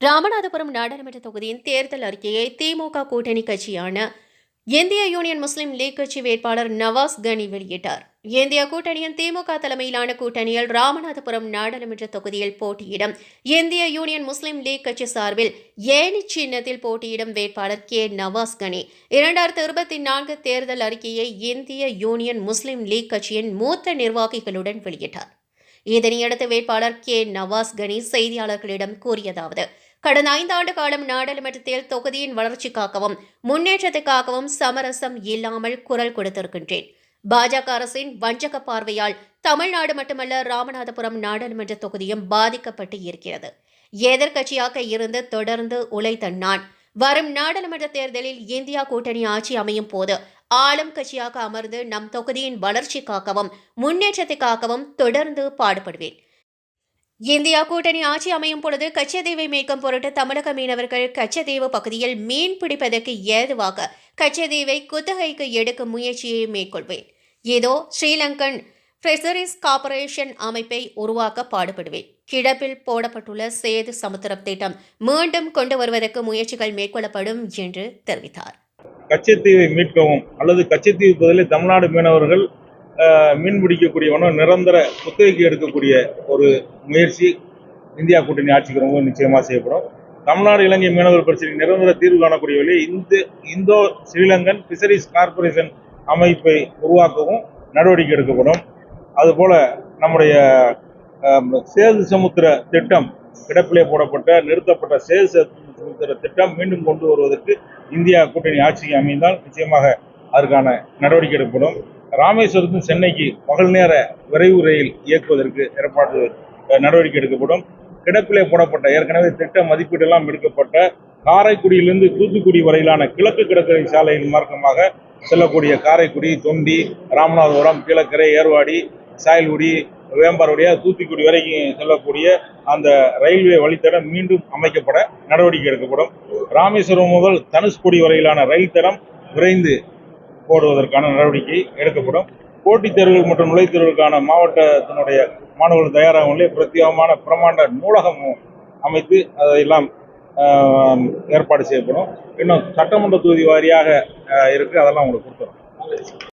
ராமநாதபுரம் நாடாளுமன்ற தொகுதியின் தேர்தல் அறிக்கையை திமுக கூட்டணி கட்சியான இந்திய யூனியன் முஸ்லீம் லீக் கட்சி வேட்பாளர் நவாஸ் கனி வெளியிட்டார். இந்திய கூட்டணியின் திமுக தலைமையிலான கூட்டணியில் ராமநாதபுரம் நாடாளுமன்ற தொகுதியில் போட்டியிடும் இந்திய யூனியன் முஸ்லீம் லீக் கட்சி சார்பில் ஏணி சின்னத்தில் போட்டியிடும் வேட்பாளர் கே நவாஸ் கனி 2024 தேர்தல் அறிக்கையை இந்திய யூனியன் முஸ்லீம் லீக் கட்சியின் மூத்த நிர்வாகிகளுடன் வெளியிட்டார். இதனையடுத்து வேட்பாளர் கே நவாஸ் கனி செய்தியாளர்களிடம் கூறியதாவது: கடந்த 5 ஆண்டு காலம் நாடாளுமன்றத்தில் தொகுதியின் வளர்ச்சிக்காகவும் முன்னேற்றத்துக்காகவும் சமரசம் இல்லாமல் குரல் கொடுத்திருக்கின்றேன். பாஜக அரசின் வஞ்சக பார்வையால் தமிழ்நாடு மட்டுமல்ல, ராமநாதபுரம் நாடாளுமன்ற தொகுதியும் பாதிக்கப்பட்டு இருக்கிறது. எதிர்க்கட்சியாக இருந்து தொடர்ந்து உழைத்த நான் வரும் நாடாளுமன்ற தேர்தலில் இந்தியா கூட்டணி ஆட்சி அமையும் போது ஆளும் கட்சியாக அமர்ந்து நம் தொகுதியின் வளர்ச்சிக்காகவும் முன்னேற்றத்துக்காகவும் தொடர்ந்து பாடுபடுவேன். இந்தியா கூட்டணி ஆட்சி அமையும் பொழுது கச்சத்தீவை மீட்கும் பொருட்டு தமிழக மீனவர்கள் கச்சத்தீவு பகுதியில் மீன் பிடிப்பதற்கு ஏதுவாக கச்சத்தீவை குத்தகைக்கு எடுக்கும் முயற்சியை மேற்கொள்வேன். இதோ ஸ்ரீலங்கன் ஃபிஷரிஸ் கார்ப்பரேஷன் அமைப்பை உருவாக்க பாடுபடுவேன். கிடப்பில் போடப்பட்டுள்ள சேது சமுத்திரம் திட்டம் மீண்டும் கொண்டு வருவதற்கு முயற்சிகள் மேற்கொள்ளப்படும் என்று தெரிவித்தார். கச்சத்தீவை மீட்கவும் அல்லது கச்சத்தீவு பகுதியில் தமிழ்நாடு மீனவர்கள் மீன் பிடிக்கக்கூடியவனும் நிரந்தர குத்தகைக்கு எடுக்கக்கூடிய ஒரு முயற்சி இந்தியா கூட்டணி ஆட்சிக்கு ரொம்ப நிச்சயமாக செய்யப்படும். தமிழ்நாடு இலங்கை மீனவர் பிரச்சனைக்கு நிரந்தர தீர்வு காணக்கூடிய வழியை இந்தோ ஸ்ரீலங்கன் ஃபிஷரிஸ் கார்ப்பரேஷன் அமைப்பை உருவாக்கவும் நடவடிக்கை எடுக்கப்படும். அதுபோல நம்முடைய சேது சமுத்திர திட்டம், கிடப்பிலே போடப்பட்ட நிறுத்தப்பட்ட சேது சமுத்திர திட்டம் மீண்டும் கொண்டு வருவதற்கு இந்தியா கூட்டணி ஆட்சிக்கு அமைந்தால் நிச்சயமாக அதற்கான நடவடிக்கை எடுக்கப்படும். ராமேஸ்வரத்தின் சென்னைக்கு பகல் நேர விரைவு ரயில் இயக்குவதற்கு நடவடிக்கை எடுக்கப்படும். கிடப்பிலே போடப்பட்ட ஏற்கனவே திட்ட மதிப்பீடெல்லாம் எடுக்கப்பட்ட காரைக்குடியிலிருந்து தூத்துக்குடி வரையிலான கிழக்கு கடற்கரை சாலையின் மார்க்கமாக செல்லக்கூடிய காரைக்குடி, தொண்டி, ராமநாதபுரம், கீழக்கரை, ஏர்வாடி, சாயல்குடி, வேம்பார் தூத்துக்குடி வரைக்கும் செல்லக்கூடிய அந்த ரயில்வே வழித்தடம் மீண்டும் அமைக்கப்பட நடவடிக்கை எடுக்கப்படும். ராமேஸ்வரம் முதல் தனுஷ்கோடி வரையிலான ரயில் தடம் விரைந்து போடுவதற்கான நடவடிக்கை எடுக்கப்படும். போட்டித் தேர்வுகள் மற்றும் நுழைத்தேர்வுகளுக்கான மாவட்டத்தினுடைய மாணவர்கள் தயாராக பிரத்யேகமான பிரமாண்ட நூலகமும் அமைத்து அதையெல்லாம் ஏற்பாடு செய்யப்படும். இன்னும் சட்டமன்ற தொகுதி வாரியாக இருக்கு, அதெல்லாம் உங்களுக்கு கொடுத்துறோம்.